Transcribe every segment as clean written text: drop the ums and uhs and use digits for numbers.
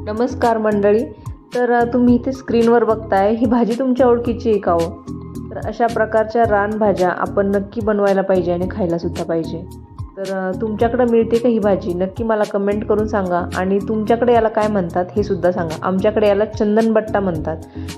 नमस्कार मंडळी. तर तुम्ही इथे स्क्रीनवर बघताय ही भाजी तुमच्या ओळखीची आहे का हो? तर अशा प्रकारच्या रानभाज्या आपण नक्की बनवायला पाहिजे आणि खायला सुद्धा पाहिजे. तर तुमच्याकडे मिळते का ही भाजी? नक्की मला कमेंट करून सांगा. आणि तुमच्याकडे याला काय म्हणतात हे सुद्धा सांगा. आमच्याकडे याला चंदनबट्टा म्हणतात.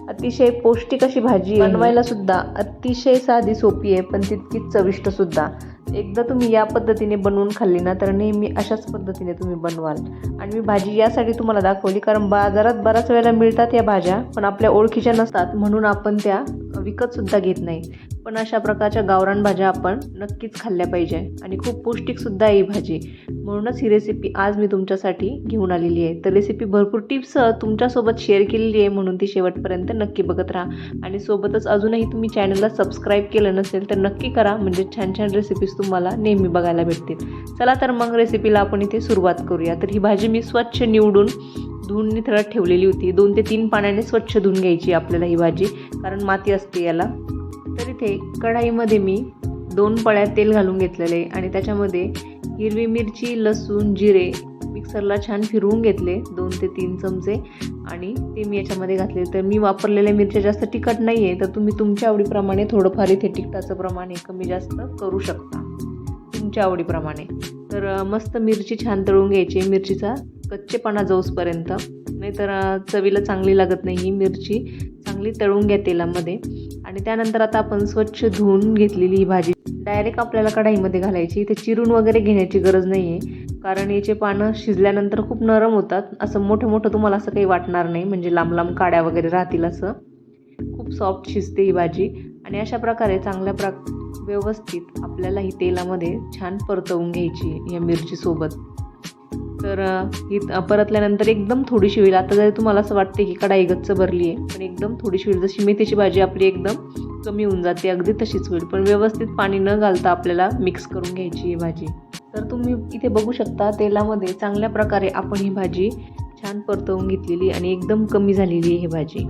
अतिशय पौष्टिक अशी भाजी आहे. बनवायला सुद्धा अतिशय साधी सोपी आहे, पण तितकीच चविष्ट सुद्धा. एकदा तुम्ही या पद्धतीने बनवून खाल्ली ना तर नेहमी अशाच पद्धतीने तुम्ही बनवाल. आणि मी भाजी यासाठी तुम्हाला दाखवली कारण बाजारात बऱ्याच वेळेला मिळतात या भाज्या, पण आपल्या ओळखीच्या नसतात म्हणून आपण त्या विकत सुद्धा घेत नाही. पण अशा प्रकारच्या गावरान भाज्या आपण नक्कीच खाल्ल्या पाहिजे आणि खूप पौष्टिक सुद्धा आहे ही भाजी. म्हणूनच ही रेसिपी आज मी तुमच्यासाठी घेऊन आलेली आहे. तर रेसिपी भरपूर टिप्स तुमच्यासोबत शेअर केलेली आहे, म्हणून ती शेवटपर्यंत नक्की बघत राहा. आणि सोबतच अजूनही तुम्ही चॅनलला सबस्क्राईब केलं नसेल तर नक्की करा, म्हणजे छान छान रेसिपीज तुम्हाला नेहमी बघायला भेटतील. चला तर मग रेसिपीला आपण इथे सुरुवात करूया. तर ही भाजी मी स्वच्छ निवडून धुवून निथळत ठेवलेली होती. 2 ते 3 पाण्याने स्वच्छ धुवून घ्यायची आपल्याला ही भाजी, कारण माती असते याला. तर इथे कढाईमध्ये मी 2 पळ्या तेल घालून घेतलेले आणि त्याच्यामध्ये हिरवी मिरची, लसूण, जिरे मिक्सरला छान फिरवून घेतले 2 ते 3 चमचे आणि ते मी याच्यामध्ये घातले. तर मी वापरलेल्या मिरच्या जास्त तिखट नाही आहे, तर तुम्ही तुमच्या आवडीप्रमाणे थोडंफार इथे तिखटाचं प्रमाण कमी जास्त करू शकता तुमच्या आवडीप्रमाणे. तर मस्त मिरची छान तळून घ्यायची, मिरचीचा कच्चेपणा जाऊसपर्यंत, नाहीतर चवीला चांगली लागत नाही. ही मिरची चांगली तळून घ्या तेलामध्ये. आणि त्यानंतर आता आपण स्वच्छ धुवून घेतलेली ही भाजी डायरेक्ट आपल्याला कढाईमध्ये घालायची. इथे चिरून वगैरे घेण्याची गरज नाही आहे, कारण याचे पानं शिजल्यानंतर खूप नरम होतात. असं मोठं मोठं तुम्हाला असं काही वाटणार नाही, म्हणजे लांब लांब काड्या वगैरे राहतील. असं खूप सॉफ्ट शिजते ही भाजी. आणि अशा प्रकारे चांगल्या व्यवस्थित आपल्याला ही तेलामध्ये छान परतवून घ्यायची या मिरचीसोबत. तर ही परतल्यानंतर एकदम थोडीशी होईल. आता जरी तुम्हाला असं वाटते की कढाई गच्च भरली आहे, पण एकदम थोडीशी होईल. जशी मेथीची भाजी आपली एकदम कमी होऊन जाते, अगदी तशीच होईल. पण व्यवस्थित पाणी न घालता आपल्याला मिक्स करून घ्यायची ही भाजी. तर तुम्ही इथे बघू शकता तेलामध्ये चांगल्या प्रकारे आपण ही भाजी छान परतवून घेतलेली आणि एकदम कमी झालेली आहे ही भाजी.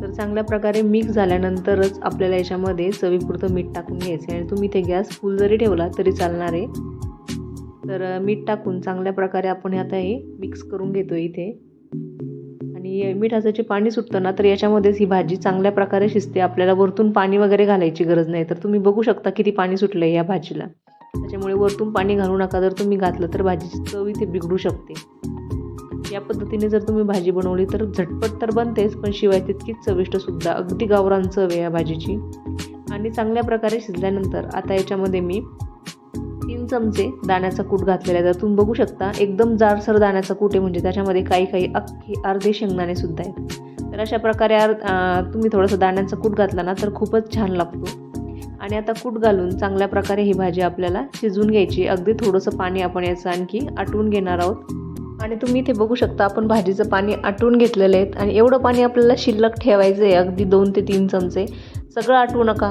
तर चांगल्या प्रकारे मिक्स झाल्यानंतरच आपल्याला याच्यामध्ये चवीपुरतं मीठ टाकून घ्यायचं आहे. आणि तुम्ही ते गॅस फुल जरी ठेवला तरी चालणार आहे. तर मीठ टाकून चांगल्या प्रकारे आपण आता हे मिक्स करून घेतो इथे. आणि मिठाचं जे पाणी सुटतं ना, तर याच्यामध्येच ही भाजी चांगल्या प्रकारे शिजते. आपल्याला वरतून पाणी वगैरे घालायची गरज नाही. तर तुम्ही बघू शकता किती पाणी सुटलं आहे या भाजीला. त्याच्यामुळे वरतून पाणी घालू नका. जर तुम्ही घातलं तर भाजीची चव इथे बिघडू शकते. या पद्धतीने जर तुम्ही भाजी बनवली तर झटपट तर बनतेच, पण शिवाय तितकीच चविष्ट सुद्धा. अगदी गावरान चव आहे या भाजीची. आणि चांगल्या प्रकारे शिजल्यानंतर आता याच्यामध्ये मी 3 चमचे दाण्याचा कूट घातलेला आहे. तर तुम्ही बघू शकता एकदम जाडसर दाण्याचा कूट आहे, म्हणजे त्याच्यामध्ये काही अर्धे शेंगदाणे सुद्धा आहेत. तर अशा प्रकारे तुम्ही थोडंसं दाण्याचा कूट घातला ना तर खूपच छान लागतो. आणि आता कूट घालून चांगल्या प्रकारे ही भाजी आपल्याला शिजवून घ्यायची. अगदी थोडंसं पाणी आपण याचं आणखी आटवून घेणार आहोत. आणि तुम्ही इथे बघू शकता आपण भाजीचं पाणी आटवून घेतलेलं आहे. आणि एवढं पाणी आपल्याला शिल्लक ठेवायचं आहे, अगदी 2 ते 3 चमचे. सगळं आटवू नका.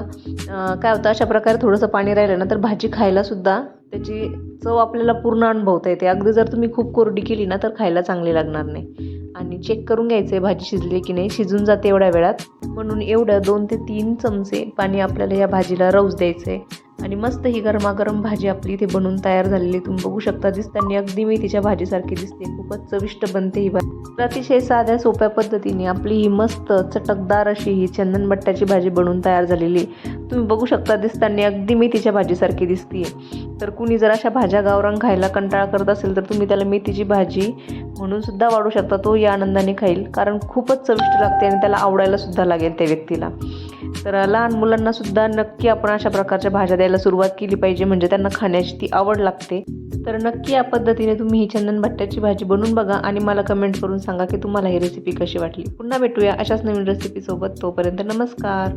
काय होतं, अशा प्रकारे थोडंसं पाणी राहिलं ना तर भाजी खायलासुद्धा त्याची चव आपल्याला पूर्ण अनुभवता येते. अगदी जर तुम्ही खूप कोरडी केली ना तर खायला चांगली लागणार नाही. आणि चेक करून घ्यायचं आहे भाजी शिजली की नाही. शिजून जाते एवढ्या वेळात, म्हणून एवढं 2 ते 3 चमचे पाणी आपल्याला या भाजीला राहूच द्यायचं आहे. आणि मस्त ही गरमागरम भाजी आपली इथे बनवून तयार झालेली तुम्ही बघू शकता. दिसताना अगदी मेथीच्या भाजीसारखी दिसते. खूपच चविष्ट बनते ही भाजी. अतिशय साध्या सोप्या पद्धतीने आपली ही मस्त चटकदार अशी ही चंदनबट्ट्याची भाजी बनवून तयार झालेली. तुम्ही बघू शकता दिसताना अगदी मेथीच्या भाजीसारखी दिसते. तर कुणी जर अशा भाज्या गावरान खायला कंटाळा करत असेल तर तुम्ही त्याला मेथीची भाजी म्हणून सुद्धा वाढू शकता. तो या आनंदाने खाईल, कारण खूपच चविष्ट लागते आणि त्याला आवडायला सुद्धा लागेल त्या व्यक्तीला. तर लहान मुलांना सुद्धा नक्की आपण अशा प्रकारच्या भाज्या द्यायला सुरुवात केली पाहिजे, म्हणजे त्यांना खाण्याची ती आवड लागते. तर नक्की या पद्धतीने तुम्ही ही चंदनबट्ट्याची भाजी बनवून बघा आणि मला कमेंट करून सांगा की तुम्हाला ही रेसिपी कशी वाटली. पुन्हा भेटूया अशाच नवीन रेसिपीसोबत. तोपर्यंत नमस्कार.